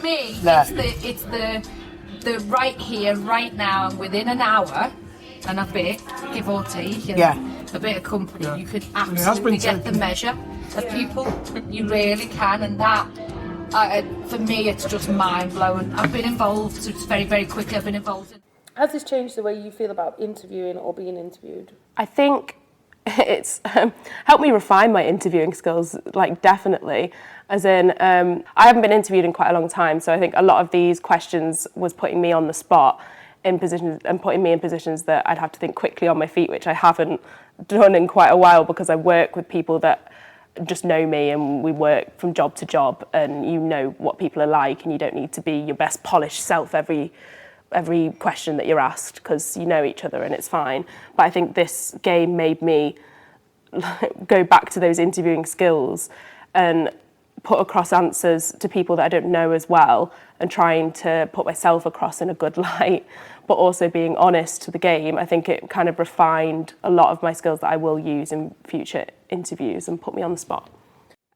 me, it's the right here, right now, and within an hour and a bit, give or take, a bit of company, you can absolutely get the measure of people. You really can, and that, for me, it's just mind-blowing. I've been involved, so it's very, very quickly I've been involved in. Has this changed the way you feel about interviewing or being interviewed? I think it's helped me refine my interviewing skills, like definitely. As in, I haven't been interviewed in quite a long time, so I think a lot of these questions was putting me on the spot in positions and putting me in positions that I'd have to think quickly on my feet, which I haven't done in quite a while because I work with people that just know me and we work from job to job, and you know what people are like, and you don't need to be your best polished self every question that you're asked because you know each other and it's fine. But I think this game made me go back to those interviewing skills and put across answers to people that I don't know as well, and trying to put myself across in a good light, but also being honest to the game. I think it kind of refined a lot of my skills that I will use in future interviews and put me on the spot.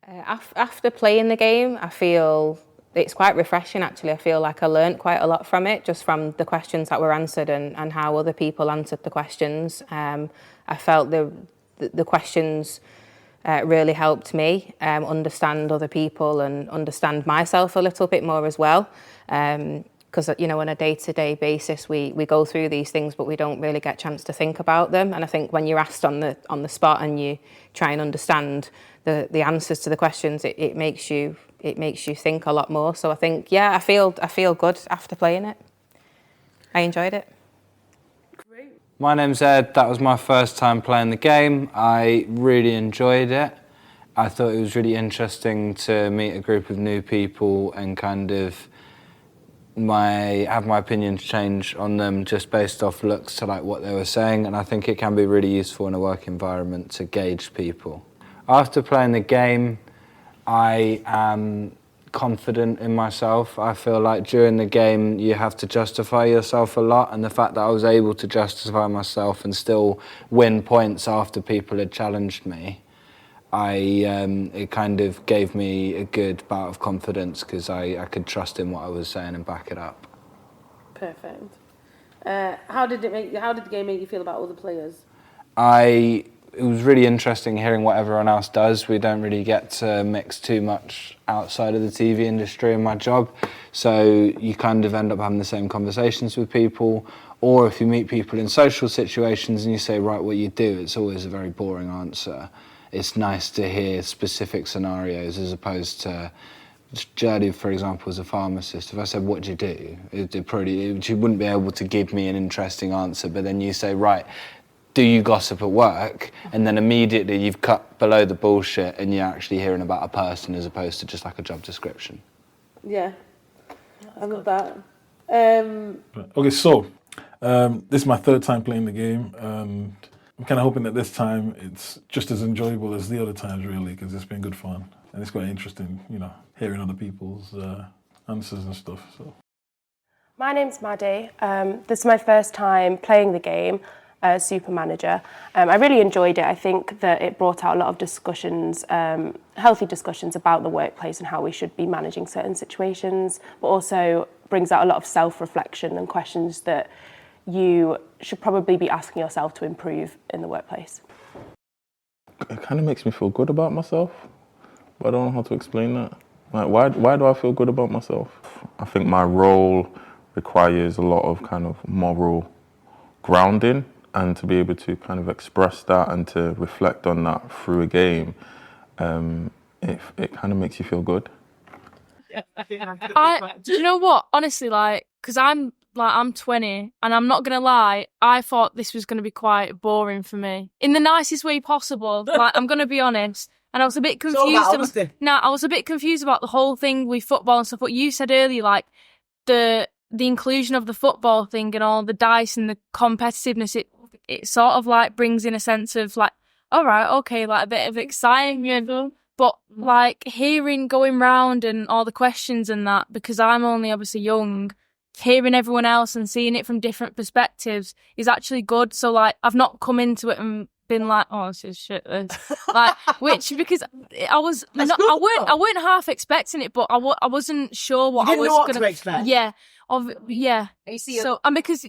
After playing the game, I feel it's quite refreshing actually. I feel like I learnt quite a lot from it, just from the questions that were answered and how other people answered the questions. I felt the questions really helped me understand other people and understand myself a little bit more as well. Because you know, on a day-to-day basis, we go through these things, but we don't really get a chance to think about them. And I think when you're asked on the spot and you try and understand the answers to the questions, it makes you think a lot more. So I think, yeah, I feel good after playing it. I enjoyed it. My name's Ed. That was my first time playing the game. I really enjoyed it. I thought it was really interesting to meet a group of new people and kind of have my opinions change on them just based off looks to like what they were saying, and I think it can be really useful in a work environment to gauge people. After playing the game, I am confident in myself. I feel like during the game you have to justify yourself a lot, and the fact that I was able to justify myself and still win points after people had challenged me, it kind of gave me a good bout of confidence because I could trust in what I was saying and back it up. Perfect. How did the game make you feel about other players? It was really interesting hearing what everyone else does. We don't really get to mix too much outside of the TV industry in my job, so you kind of end up having the same conversations with people, or if you meet people in social situations and you say, right, what you do, it's always a very boring answer. It's nice to hear specific scenarios as opposed to Jodie, for example, is a pharmacist. If I said, what do you do? She wouldn't be able to give me an interesting answer, but then you say, right, do you gossip at work? And then immediately you've cut below the bullshit and you're actually hearing about a person as opposed to just like a job description. Yeah, I love that. Okay, so this is my third time playing the game, and I'm kind of hoping that this time it's just as enjoyable as the other times, really, because it's been good fun. And it's quite interesting, you know, hearing other people's answers and stuff. So, my name's Maddie. This is my first time playing the game as Supermanager. I really enjoyed it. I think that it brought out a lot of discussions, healthy discussions about the workplace and how we should be managing certain situations, but also brings out a lot of self-reflection and questions that you should probably be asking yourself to improve in the workplace. It kind of makes me feel good about myself, but I don't know how to explain that. Like, why do I feel good about myself? I think my role requires a lot of kind of moral grounding, and to be able to kind of express that and to reflect on that through a game, it kind of makes you feel good. Do you know what? Honestly, like, because I'm 20, and I'm not gonna lie, I thought this was gonna be quite boring for me in the nicest way possible. Like, I'm gonna be honest, and I was a bit confused. I was a bit confused about the whole thing with football and stuff. What you said earlier, like the inclusion of the football thing and all the dice and the competitiveness, it sort of like brings in a sense of like, all right, okay, like a bit of excitement. But like hearing going round and all the questions and that, because I'm only obviously young, hearing everyone else and seeing it from different perspectives is actually good. So like I've not come into it and been like, oh, this is shit. This. Like, which because I was not, I weren't half expecting it, but I wasn't sure what You I didn't was know what gonna to expect. Yeah, So and because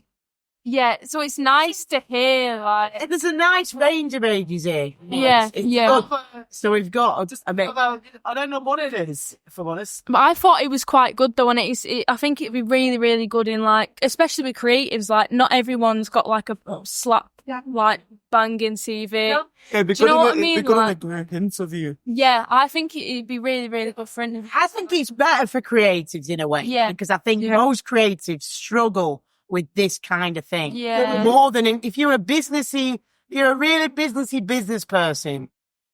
so it's nice to hear like There's a nice range of ages here. Yeah, It's yeah. good. So we've got, I don't know what it is, if I'm honest. But I thought it was quite good though, and I think it'd be really, really good in like, especially with creatives. Like, not everyone's got like a slap, like banging CV. Yeah, Do you know what I mean? It'd be good Like, in a group interview. yeah, I think it'd be really, really good for interviews. I think it's better for creatives in a way. Yeah. Because I think most creatives struggle with this kind of thing. Yeah. More than if you're you're a really businessy business person,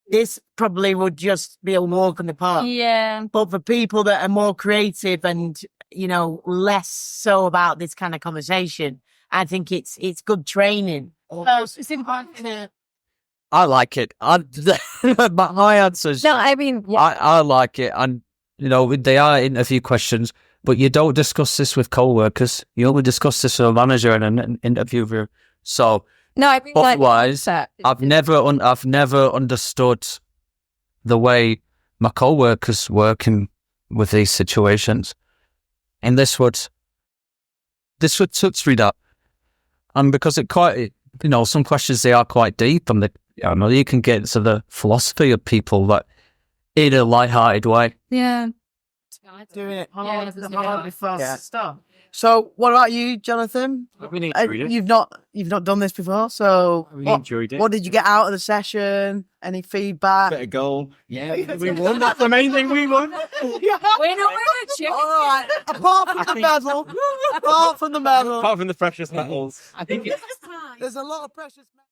this probably would just be a walk in the park. Yeah. But for people that are more creative and, less so about this kind of conversation, I think it's good training. It's important. I like it. My answers. No, I mean, I like it, and they are interview questions, but you don't discuss this with co-workers. You only discuss this with a manager and an interviewer. So no, I mean, otherwise, I've never understood the way my co-workers working with these situations, and this would touch me that, and because some questions, they are quite deep, and you can get into the philosophy of people, but in a light-hearted way. Yeah. Doing it. Yeah. Stuff. So, what about you, Jonathan? We enjoyed it. You've not done this before, so We enjoyed it. what did you get out of the session? Any feedback? Better goal. Yeah, we won. That's the main thing. We won. We're not winning. All right. Apart from the medal. Apart from the medal. Apart from the precious metals. I think There's a lot of precious.